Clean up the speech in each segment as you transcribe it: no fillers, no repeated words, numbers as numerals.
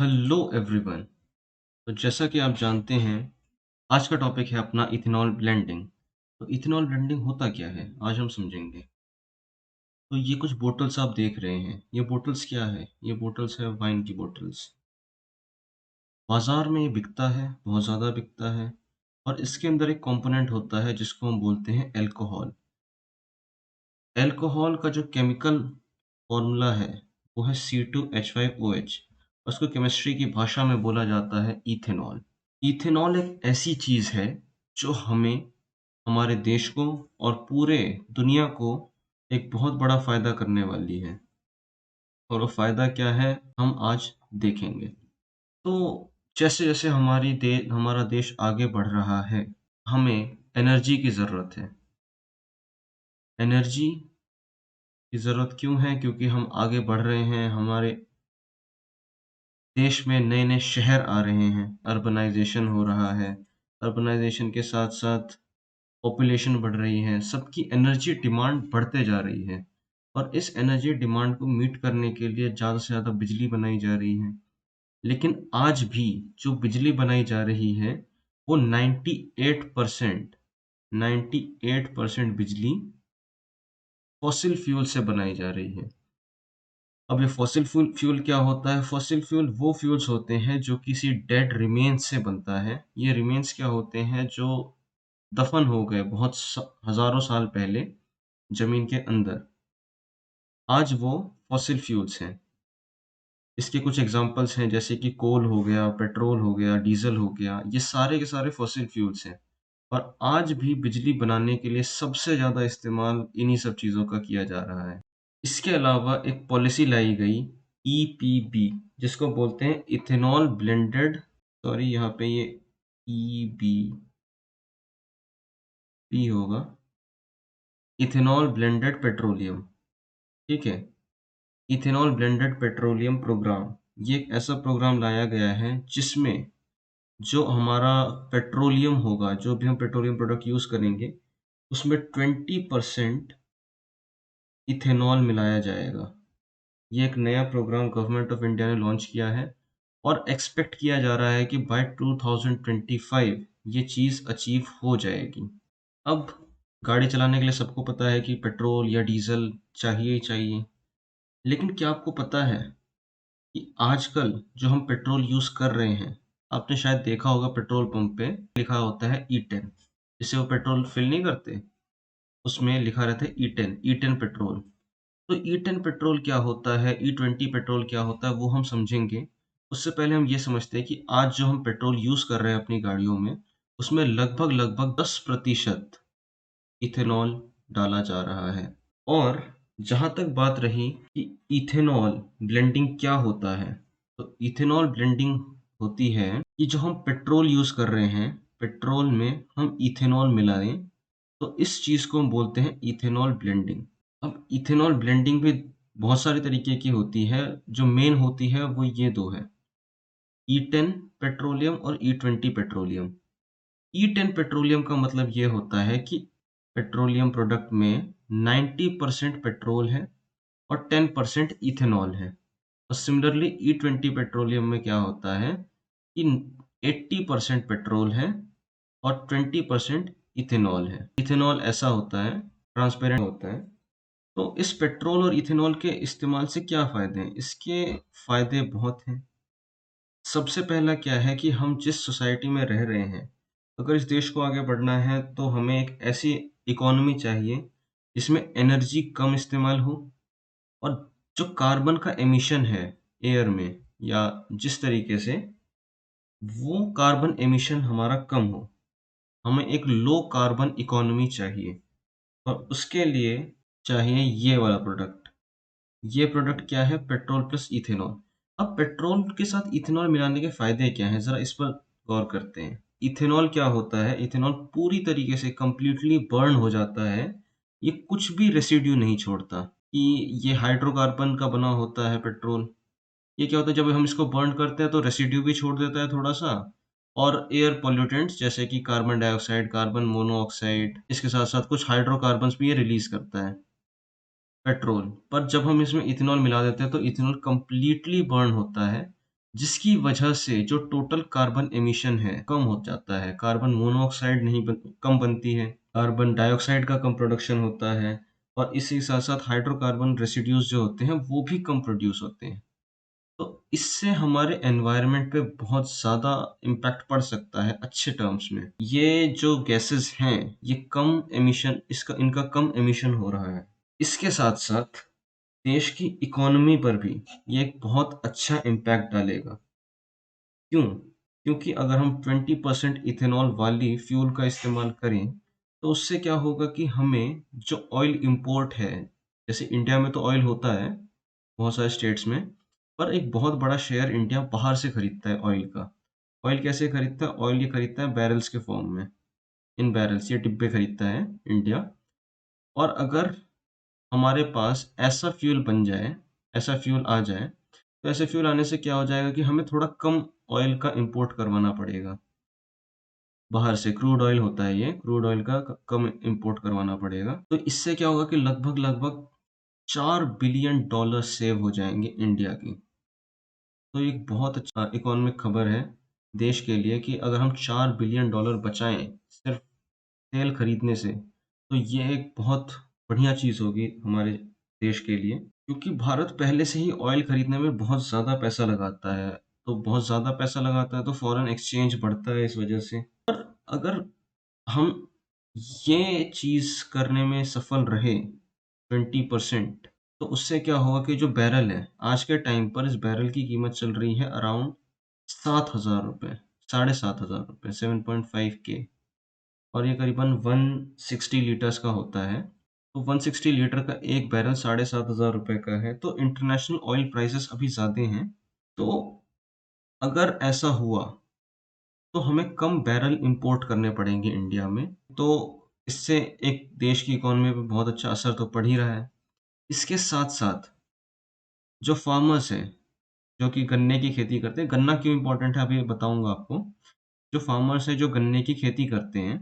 Hello everyone. तो जैसा कि आप जानते हैं, आज का टॉपिक है अपना इथेनॉल ब्लेंडिंग। तो इथेनॉल ब्लेंडिंग होता क्या है, आज हम समझेंगे। तो ये कुछ बोतल्स आप देख रहे हैं, ये बोतल्स क्या है? ये बोतल्स है वाइन की बोतल्स। बाजार में ये बिकता है, बहुत ज़्यादा बिकता है। और इसके अंदर एक कंपोनेंट होता है जिसको हम बोलते हैं अल्कोहल। अल्कोहल का जो केमिकल फॉर्मूला है वो है C2H5OH। उसको केमिस्ट्री की भाषा में बोला जाता है इथेनॉल। इथेनॉल एक ऐसी चीज़ है जो हमें, हमारे देश को और पूरे दुनिया को एक बहुत बड़ा फ़ायदा करने वाली है। और वो फ़ायदा क्या है, हम आज देखेंगे। तो जैसे-जैसे हमारा देश आगे बढ़ रहा है, हमें एनर्जी की ज़रूरत है। एनर्जी की ज़रूरत क्यों है? क्योंकि हम आगे बढ़ रहे हैं, हमारे देश में नए-नए शहर आ रहे हैं, अर्बनाइज़ेशन हो रहा है। अर्बनाइज़ेशन के साथ-साथ पॉपुलेशन बढ़ रही है, सबकी एनर्जी डिमांड बढ़ते जा रही है। और इस एनर्जी डिमांड को मीट करने के लिए ज़्यादा से ज़्यादा बिजली बनाई जा रही है। लेकिन आज भी जो बिजली बनाई जा रही है, वो 98% 98% बिजली फॉसिल फ्यूल से बनाई जा रही है। अब ये फॉसिल फ्यूल क्या होता है? फॉसिल फ्यूल वो फ्यूल्स होते हैं जो किसी डेड रिमेन्स से बनता है। ये रिमेन्स क्या होते हैं? जो दफन हो गए बहुत हज़ारों साल पहले ज़मीन के अंदर। आज वो फॉसिल फ्यूल्स हैं। इसके कुछ एग्ज़ाम्पल्स हैं जैसे कि कोल हो गया, पेट्रोल हो गया, डीज़ल हो गया, ये सारे के सारे फॉसिल फ्यूल्स हैं। और आज भी बिजली बनाने के लिए सबसे ज़्यादा इस्तेमाल इन्हीं सब चीज़ों का किया जा रहा है। इसके अलावा एक पॉलिसी लाई गई ईपीबी, जिसको बोलते हैं इथेनॉल ब्लेंडेड, सॉरी यहाँ पे ये ईबीपी होगा, इथेनॉल ब्लेंडेड पेट्रोलियम, ठीक है? इथेनॉल ब्लेंडेड पेट्रोलियम प्रोग्राम, ये एक ऐसा प्रोग्राम लाया गया है जिसमें जो हमारा पेट्रोलियम होगा, जो भी हम पेट्रोलियम प्रोडक्ट यूज़ करेंगे, उसमें 20% इथेनॉल मिलाया जाएगा। ये एक नया प्रोग्राम गवर्नमेंट ऑफ इंडिया ने लॉन्च किया है और एक्सपेक्ट किया जा रहा है कि बाय 2025 ये चीज़ अचीव हो जाएगी। अब गाड़ी चलाने के लिए सबको पता है कि पेट्रोल या डीज़ल चाहिए ही चाहिए। लेकिन क्या आपको पता है कि आजकल जो हम पेट्रोल यूज़ कर रहे हैं, आपने शायद देखा होगा पेट्रोल पंप पे लिखा होता है E10, जिससे वो पेट्रोल फिल नहीं करते, उसमें लिखा रहता है E10, E10 पेट्रोल। तो E10 पेट्रोल क्या होता है, E20 पेट्रोल क्या होता है, वो हम समझेंगे। उससे पहले हम ये समझते हैं कि आज जो हम पेट्रोल यूज़ कर रहे हैं अपनी गाड़ियों में, उसमें लगभग-लगभग 10% इथेनॉल डाला जा रहा है। और जहाँ तक बात रही कि इथेनॉल ब्लेंडिंग क्या होता है, तो इथेनॉल ब्लेंडिंग होती है कि जो हम पेट्रोल यूज़ कर रहे हैं, पेट्रोल में हम इथेनॉल मिलाएँ, तो इस चीज़ को हम बोलते हैं इथेनॉल ब्लेंडिंग। अब इथेनॉल ब्लेंडिंग भी बहुत सारे तरीके की होती है, जो मेन होती है वो ये 2 है, E10 पेट्रोलियम और E20 पेट्रोलियम। E10 पेट्रोलियम का मतलब ये होता है कि पेट्रोलियम प्रोडक्ट में 90% पेट्रोल है और 10% इथेनॉल है। और सिमिलरली E20 पेट्रोलियम में क्या होता है कि 80% पेट्रोल है और 20% इथेनॉल है। इथेनॉल ऐसा होता है, ट्रांसपेरेंट होता है। तो इस पेट्रोल और इथेनॉल के इस्तेमाल से क्या फ़ायदे हैं? इसके फ़ायदे बहुत हैं। सबसे पहला क्या है कि हम जिस सोसाइटी में रह रहे हैं, अगर इस देश को आगे बढ़ना है तो हमें एक ऐसी इकोनॉमी चाहिए जिसमें एनर्जी कम इस्तेमाल हो और जो कार्बन का एमिशन है एयर में या जिस तरीके से, वो कार्बन एमिशन हमारा कम हो। हमें एक लो कार्बन इकोनॉमी चाहिए और उसके लिए चाहिए ये वाला प्रोडक्ट। ये प्रोडक्ट क्या है? Petrol plus ethanol. अब पेट्रोल के साथ इथेनॉल मिलाने के फ़ायदे क्या हैं? ज़रा इस पर गौर करते हैं। इथेनॉल क्या होता है? इथेनॉल पूरी तरीके से कंप्लीटली बर्न हो जाता है। ये कुछ भी रेसिड्यू नहीं छोड़ता। कि ये हाइड्रोकार्बन का बना होता है पेट्रोल। ये क्या होता है, जब हम इसको बर्न करते हैं तो रेसिड्यू भी छोड़ देता है थोड़ा-सा और एयर पॉल्यूटेंट्स जैसे कि कार्बन डाइऑक्साइड, कार्बन मोनोऑक्साइड, इसके साथ-साथ कुछ हाइड्रोकार्बन्स भी ये रिलीज़ करता है। पेट्रोल, पर जब हम इसमें इथेनॉल मिला देते हैं तो इथेनॉल कंप्लीटली बर्न होता है जिसकी वजह से जो टोटल कार्बन एमिशन है कम हो जाता है। कार्बन मोनोऑक्साइड नहीं कम बनती है, कार्बन डाइऑक्साइड का कम प्रोडक्शन होता है और इसी साथ साथ हाइड्रोकार्बन रेसिड्यूज जो होते हैं वो भी कम प्रोड्यूस होते हैं। तो इससे हमारे एनवायरनमेंट पे बहुत ज़्यादा इम्पैक्ट पड़ सकता है अच्छे टर्म्स में। ये जो गैसेस हैं ये कम एमिशन इसका इनका कम एमिशन हो रहा है। इसके साथ साथ देश की इकोनॉमी पर भी ये एक बहुत अच्छा इम्पैक्ट डालेगा। क्यों? क्योंकि अगर हम 20% इथेनॉल वाली फ्यूल का इस्तेमाल करें, तो उससे क्या होगा कि हमें जो ऑयल इम्पोर्ट है, जैसे इंडिया में तो ऑयल होता है, बहुत सारे स्टेट्स में, पर एक बहुत बड़ा शेयर इंडिया बाहर से खरीदता है ऑयल का। ऑयल कैसे खरीदता है? ऑयल ये खरीदता है बैरल्स के फॉर्म में, इन बैरल्स ये डिब्बे खरीदता है इंडिया। और अगर हमारे पास ऐसा फ्यूल बन जाए, ऐसा फ्यूल आ जाए, तो ऐसे फ्यूल आने से क्या हो जाएगा कि हमें थोड़ा कम ऑयल का इम्पोर्ट करवाना पड़ेगा बाहर से। क्रूड ऑयल होता है ये, क्रूड ऑयल का कम इम्पोर्ट करवाना पड़ेगा। तो इससे क्या होगा कि लगभग लगभग $4 बिलियन सेव हो जाएंगे इंडिया की। तो ये एक बहुत अच्छा इकोनॉमिक खबर है देश के लिए कि अगर हम $4 बिलियन बचाएं सिर्फ तेल खरीदने से, तो ये एक बहुत बढ़िया चीज़ होगी हमारे देश के लिए। क्योंकि भारत पहले से ही ऑयल खरीदने में बहुत ज़्यादा पैसा लगाता है, तो बहुत ज़्यादा पैसा लगाता है तो फॉरेन एक्सचेंज बढ़ता है इस वजह से। अगर हम ये चीज़ करने में सफल रहे 20%, तो उससे क्या होगा कि जो बैरल है, आज के टाइम पर इस बैरल की कीमत चल रही है अराउंड ₹7,000, ₹7,500, 7.5 के, और ये करीबन 160 लीटर्स का होता है। तो 160 लीटर का एक बैरल ₹7,500 का है, तो इंटरनेशनल ऑयल प्राइसेस अभी ज़्यादा हैं। तो अगर ऐसा हुआ तो हमें कम बैरल इंपोर्ट करने पड़ेंगे इंडिया में। तो इससे एक देश की इकोनॉमी पे बहुत अच्छा असर तो पड़ ही रहा है। इसके साथ-साथ जो फार्मर्स हैं, जो कि गन्ने की खेती करते हैं, गन्ना क्यों इम्पोर्टेंट है अभी बताऊँगा आपको। जो फार्मर्स हैं जो गन्ने की खेती करते हैं,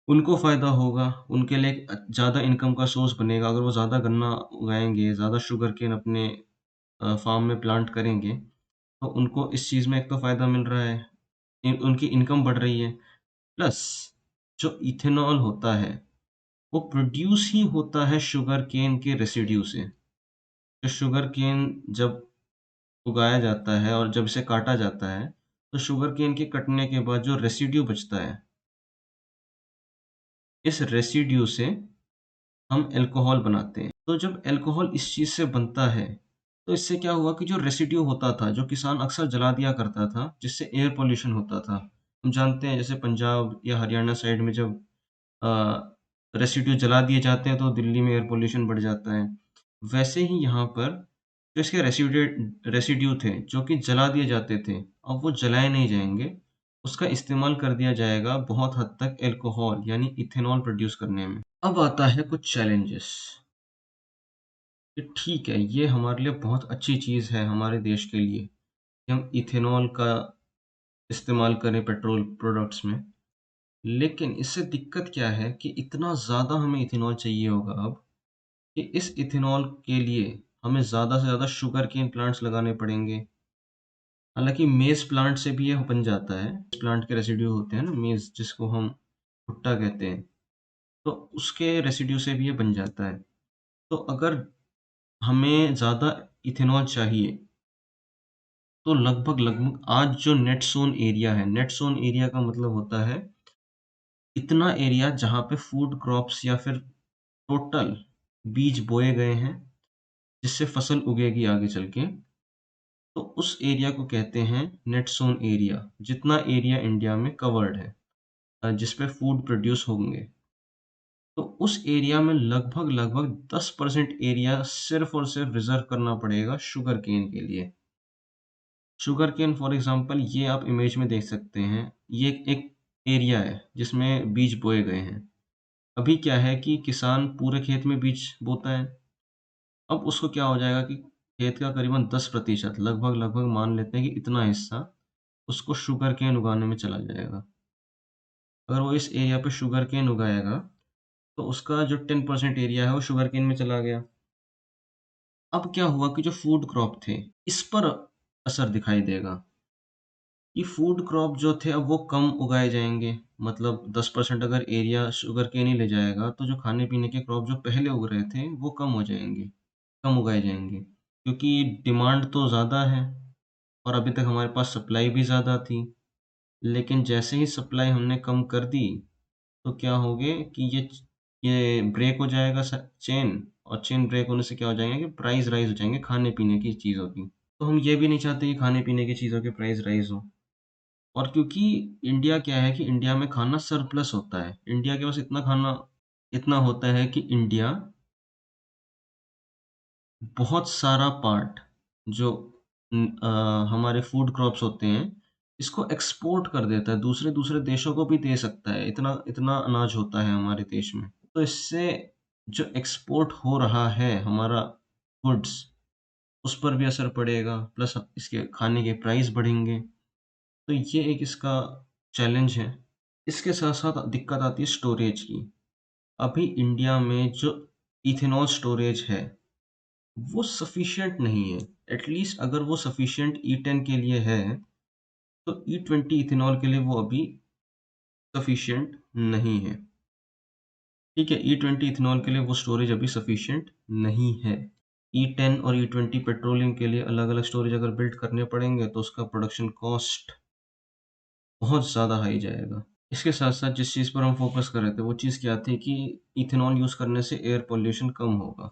उनको फ़ायदा होगा, उनके लिए एक ज़्यादा इनकम का सोर्स बनेगा। अगर वो ज़्यादा गन्ना उगाएँगे, ज़्यादा शुगरकेन अपने फार्म में प्लांट करेंगे, तो उनको इस चीज़ में एक तो फ़ायदा मिल रहा है, उनकी इनकम बढ़ रही है। प्लस जो इथेनॉल होता है, वो प्रोड्यूस ही होता है शुगरकेन के रेसिड्यू से। तो शुगरकेन जब उगाया जाता है और जब इसे काटा जाता है, तो शुगरकेन के कटने के बाद जो रेसिड्यू बचता है, इस रेसिड्यू से हम अल्कोहल बनाते हैं। तो जब अल्कोहल इस चीज़ से बनता है, तो इससे क्या हुआ कि जो रेसिड्यू होता था, जो किसान अक्सर जला दिया करता था, जिससे एयर पॉल्यूशन होता था। हम जानते हैं जैसे पंजाब या हरियाणा साइड में जब रेसिड्यू जला दिए जाते हैं तो दिल्ली में एयर पॉल्यूशन बढ़ जाता है। वैसे ही यहाँ पर जो इसके रेसिड्यू थे जो कि जला दिए जाते थे, अब वो जलाए नहीं जाएँगे। उसका इस्तेमाल कर दिया जाएगा बहुत हद तक अल्कोहल यानी इथेनॉल प्रोड्यूस करने में। अब आता है कुछ चैलेंजेस कि ठीक है, ये हमारे लिए बहुत अच्छी चीज़ है हमारे देश के लिए कि हम इथेनॉल का इस्तेमाल करें पेट्रोल प्रोडक्ट्स में। लेकिन इससे दिक्कत क्या है कि इतना ज़्यादा हमें इथेनॉल चाहिए होगा अब कि इस इथेनॉल के लिए हमें ज़्यादा से ज़्यादा शुगरकेन प्लांट्स लगाने पड़ेंगे। हालाँकि मेज़ प्लांट से भी ये बन जाता है। प्लांट के रेसिड्यू होते हैं ना मेज़ जिसको हम भुट्टा कहते हैं, तो उसके रेसिड्यू से भी ये बन जाता है। तो अगर हमें ज़्यादा इथेनॉल चाहिए, तो लगभग-लगभग आज जो नेट ज़ोन एरिया का मतलब होता है इतना एरिया जहाँ पे फूड क्रॉप्स या फिर टोटल बीज बोए गए हैं, जिससे फसल उगेगी आगे चल के, तो उस एरिया को कहते हैं नेट ज़ोन एरिया, जितना एरिया इंडिया में कवर्ड है जिस पे फूड प्रोड्यूस होंगे। तो उस एरिया में लगभग-लगभग 10% एरिया सिर्फ़ और सिर्फ़ रिज़र्व करना पड़ेगा शुगरकेन के लिए। शुगरकेन फॉर एग्ज़ाम्पल ये आप इमेज में देख सकते हैं, ये एक एरिया है जिसमें बीज बोए गए हैं। अभी क्या है कि किसान पूरे खेत में बीज बोता है। अब उसको क्या हो जाएगा कि खेत का करीबन 10% लगभग-लगभग मान लेते हैं कि इतना हिस्सा उसको शुगरकेन उगाने में चला जाएगा। अगर वो इस एरिया पे शुगरकेन उगाएगा, तो उसका जो 10% एरिया है वो शुगरकेन में चला गया। अब क्या हुआ कि जो फूड क्रॉप थे, इस पर असर दिखाई देगा। ये फूड क्रॉप जो थे अब वो कम उगाए जाएँगे, मतलब 10% अगर एरिया शुगरकेन ही ले जाएगा, तो जो खाने-पीने के क्रॉप जो पहले उग रहे थे, वो कम हो जाएँगे, कम उगाए जाएँगे। क्योंकि डिमांड तो ज़्यादा है और अभी तक हमारे पास सप्लाई भी ज़्यादा थी। लेकिन जैसे ही सप्लाई हमने कम कर दी, तो क्या हो गया कि ये ब्रेक हो जाएगा चेन, और चेन ब्रेक होने से क्या हो जाएगा कि प्राइस राइज़ हो जाएँगे खाने-पीने की चीज़ों की। तो हम ये भी नहीं चाहते कि खाने-पीने की चीज़ों के प्राइस राइज़ हो। और क्योंकि इंडिया क्या है कि इंडिया में खाना सरप्लस होता है। इंडिया के पास इतना होता है कि इंडिया बहुत सारा पार्ट जो हमारे फूड क्रॉप्स होते हैं, इसको एक्सपोर्ट कर देता है, दूसरे-दूसरे देशों को भी दे सकता है, इतना इतना अनाज होता है हमारे देश में। तो इससे जो एक्सपोर्ट हो रहा है हमारा गुड्स, उस पर भी असर पड़ेगा, प्लस इसके खाने के प्राइस बढ़ेंगे। तो ये एक इसका चैलेंज है। इसके साथ-साथ दिक्कत आती है स्टोरेज की। अभी इंडिया में जो इथेनॉल स्टोरेज है, वो सफिशिएंट नहीं है। एटलीस्ट अगर वो सफिशिएंट E10 के लिए है, तो E20 इथेनॉल के लिए वो अभी सफिशिएंट नहीं है। ठीक है, E20 इथेनॉल के लिए वो स्टोरेज अभी सफिशिएंट नहीं है। E10 और E20 पेट्रोलियम के लिए अलग-अलग स्टोरेज अगर बिल्ड करने पड़ेंगे, तो उसका प्रोडक्शन कॉस्ट बहुत ज़्यादा हाई जाएगा। इसके साथ-साथ जिस चीज़ पर हम फ़ोकस कर रहे थे, वो चीज़ क्या थी कि इथेनॉल यूज़ करने से एयर पॉल्यूशन कम होगा।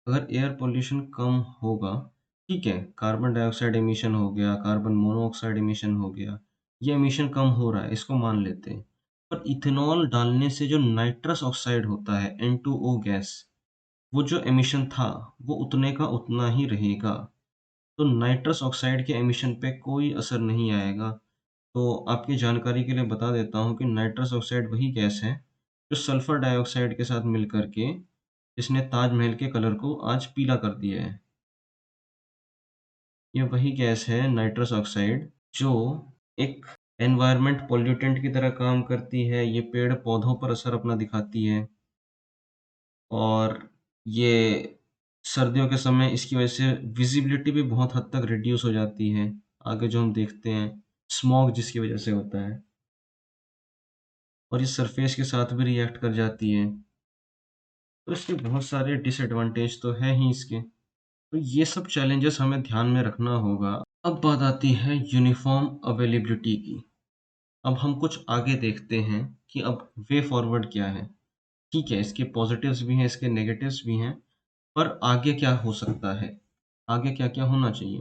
अगर एयर पॉल्यूशन कम होगा, ठीक है, कार्बन डाइऑक्साइड एमिशन हो गया, कार्बन मोनोऑक्साइड एमिशन हो गया, ये एमिशन कम हो रहा है, इसको मान लेते हैं। पर इथेनॉल डालने से जो नाइट्रस ऑक्साइड होता है, N2O गैस, वो जो एमिशन था, वो उतने का उतना ही रहेगा। तो नाइट्रस ऑक्साइड के एमिशन पे कोई असर नहीं आएगा। तो आपकी जानकारी के लिए बता देता हूँ कि नाइट्रस ऑक्साइड वही गैस है, जो सल्फर डाइऑक्साइड के साथ मिल कर के इसने ताजमहल के कलर को आज पीला कर दिया है। ये वही गैस है नाइट्रस ऑक्साइड, जो एक एनवायरनमेंट पॉल्यूटेंट की तरह काम करती है। ये पेड़-पौधों पर असर अपना दिखाती है और ये सर्दियों के समय इसकी वजह से विज़िबिलिटी भी बहुत हद तक रिड्यूस हो जाती है। आगे जो हम देखते हैं, स्मॉग जिसकी वजह से होता है, और ये सरफेस के साथ भी रिएक्ट कर जाती है। तो इसके बहुत सारे डिसएडवांटेज तो हैं ही इसके। तो ये सब चैलेंजेस हमें ध्यान में रखना होगा। अब बात आती है यूनिफ़ॉर्म अवेलेबिलिटी की। अब हम कुछ आगे देखते हैं कि अब वे फॉरवर्ड क्या है। ठीक है, इसके पॉज़िटिव्स भी हैं, इसके नेगेटिव्स भी हैं, पर आगे क्या हो सकता है? आगे क्या-क्या होना चाहिए?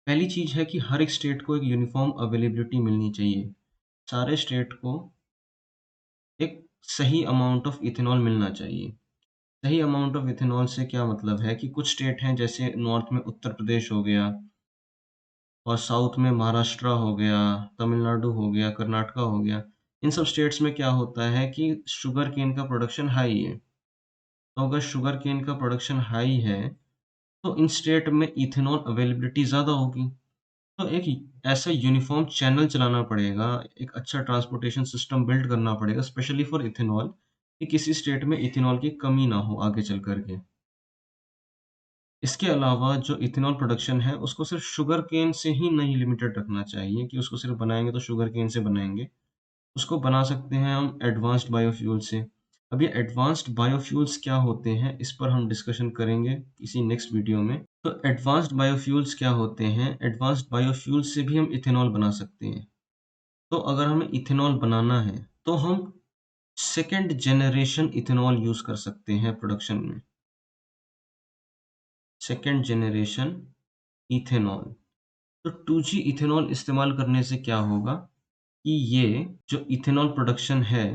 पहली चीज़ है कि हर एक स्टेट को एक यूनिफ़ॉर्म अवेलेबिलिटी मिलनी चाहिए। सारे स्टेट को एक सही अमाउंट ऑफ इथेनॉल मिलना चाहिए। सही अमाउंट ऑफ इथेनॉल से क्या मतलब है कि कुछ स्टेट हैं जैसे नॉर्थ में उत्तर प्रदेश हो गया और साउथ में महाराष्ट्र हो गया, तमिलनाडु हो गया, कर्नाटका हो गया। इन सब स्टेट्स में क्या होता है कि शुगर केन का प्रोडक्शन हाई है। तो अगर शुगर केन का प्रोडक्शन हाई है, तो इन स्टेट में इथेनॉल अवेलेबिलिटी ज़्यादा होगी। तो एक ऐसा यूनिफ़ॉर्म चैनल चलाना पड़ेगा, एक अच्छा ट्रांसपोर्टेशन सिस्टम बिल्ड करना पड़ेगा स्पेशली फॉर इथेनॉल, कि किसी स्टेट में इथेनॉल की कमी ना हो आगे चल कर के। इसके अलावा जो इथेनॉल प्रोडक्शन है, उसको सिर्फ़ शुगर केन से ही नहीं लिमिटेड रखना चाहिए कि उसको सिर्फ़ बनाएँगे तो शुगर केन से बनाएँगे। उसको बना सकते हैं हम एडवांस्ड बायोफ्यूल से। अब ये एडवांस्ड बायोफ्यूल्स क्या होते हैं, इस पर हम डिस्कशन करेंगे किसी नेक्स्ट वीडियो में। तो एडवांस्ड बायोफ्यूल्स क्या होते हैं? एडवांस्ड बायोफ्यूल्स से भी हम इथेनॉल बना सकते हैं। तो अगर हमें इथेनॉल बनाना है, तो हम सेकंड जनरेशन इथेनॉल यूज़ कर सकते हैं प्रोडक्शन में। Second generation ethanol. तो 2G इथेनॉल इस्तेमाल करने से क्या होगा कि ये जो इथेनॉल प्रोडक्शन है,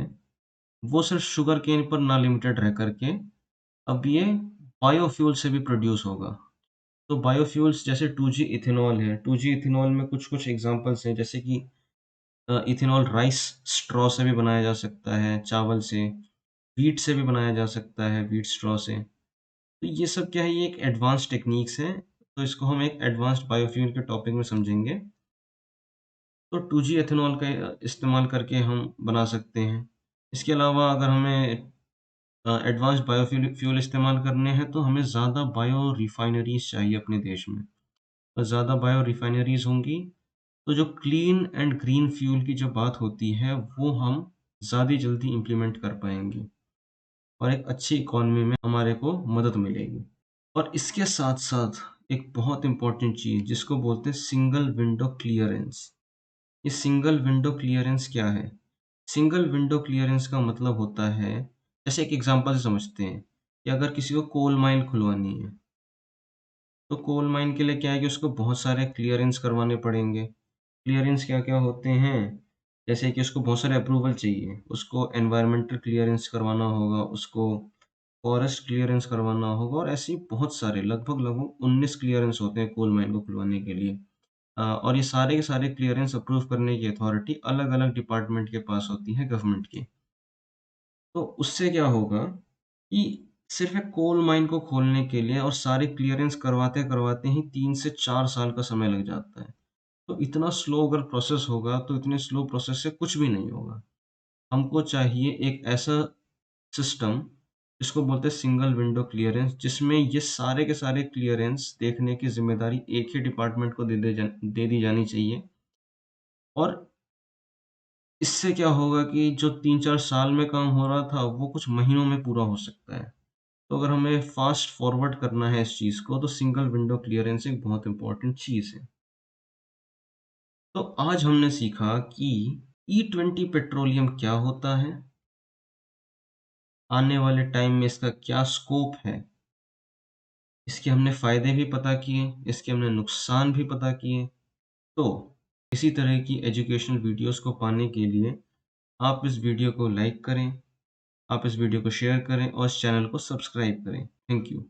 वो सिर्फ़ शुगर केन पर ना लिमिटेड रह कर के अब ये बायोफ्यूल से भी प्रोड्यूस होगा। तो बायोफ्यूल्स जैसे 2G इथेनॉल है, 2G इथेनॉल में कुछ-कुछ एग्ज़ाम्पल्स हैं जैसे कि इथेनॉल राइस स्ट्रॉ से भी बनाया जा सकता है, चावल से, व्हीट से भी बनाया जा सकता है, व्हीट स्ट्रॉ से। तो ये सब क्या है, ये एक एडवांस्ड टेक्नीक्स हैं, तो इसको हम एक एडवांस्ड बायोफ्यूल के टॉपिक में समझेंगे। तो 2G एथेनॉल का इस्तेमाल करके हम बना सकते हैं। इसके अलावा अगर हमें एडवांस्ड बायोफ्यूल फ्यूल इस्तेमाल करने हैं, तो हमें ज़्यादा बायो रिफाइनरीज़ चाहिए अपने देश में। और ज़्यादा बायो रिफाइनरीज़ होंगी, तो जो क्लीन एंड ग्रीन फ्यूल की जो बात होती है, वो हम ज़्यादा जल्दी इम्प्लीमेंट कर पाएँगे और एक अच्छी इकॉनमी में हमारे को मदद मिलेगी। और इसके साथ-साथ एक बहुत इम्पोर्टेंट चीज़ जिसको बोलते हैं सिंगल विंडो क्लीयरेंस। ये सिंगल विंडो क्लीयरेंस क्या है? सिंगल विंडो क्लीयरेंस का मतलब होता है, जैसे एक एग्ज़ाम्पल से समझते हैं कि अगर किसी को कोल माइन खुलवानी है, तो कोल माइन के लिए क्या है कि उसको बहुत सारे क्लीयरेंस करवाने पड़ेंगे। क्लीयरेंस क्या-क्या होते हैं? जैसे कि उसको बहुत सारे अप्रूवल चाहिए, उसको एनवायरमेंटल क्लीयरेंस करवाना होगा, उसको फॉरेस्ट क्लीयरेंस करवाना होगा और ऐसे ही बहुत सारे लगभग-लगभग 19 क्लीयरेंस होते हैं कोल माइन को खुलवाने के लिए। और ये सारे के सारे क्लीयरेंस अप्रूव करने की अथॉरिटी अलग-अलग डिपार्टमेंट के पास होती है गवर्नमेंट की। तो उससे क्या होगा कि सिर्फ़ एक कोल माइन को खोलने के लिए और सारे क्लीयरेंस करवाते-करवाते ही 3 से 4 साल का समय लग जाता है। तो इतना स्लो अगर प्रोसेस होगा, तो इतने स्लो प्रोसेस से कुछ भी नहीं होगा। हमको चाहिए एक ऐसा सिस्टम जिसको बोलते हैं सिंगल विंडो क्लीयरेंस, जिसमें ये सारे के सारे क्लीयरेंस देखने की ज़िम्मेदारी एक ही डिपार्टमेंट को दे दी जानी चाहिए और इससे क्या होगा कि जो 3-4 साल में काम हो रहा था, वो कुछ महीनों में पूरा हो सकता है। तो अगर हमें फ़ास्ट फॉरवर्ड करना है इस चीज़ को, तो सिंगल विंडो क्लीयरेंस एक बहुत इम्पोर्टेंट चीज़ है। तो आज हमने सीखा कि ई-20 पेट्रोलियम क्या होता है, आने वाले टाइम में इसका क्या स्कोप है, इसके हमने फ़ायदे भी पता किए, इसके हमने नुकसान भी पता किए। तो इसी तरह की एजुकेशनल वीडियोज़ को पाने के लिए आप इस वीडियो को लाइक करें, आप इस वीडियो को शेयर करें और इस चैनल को सब्सक्राइब करें। Thank you.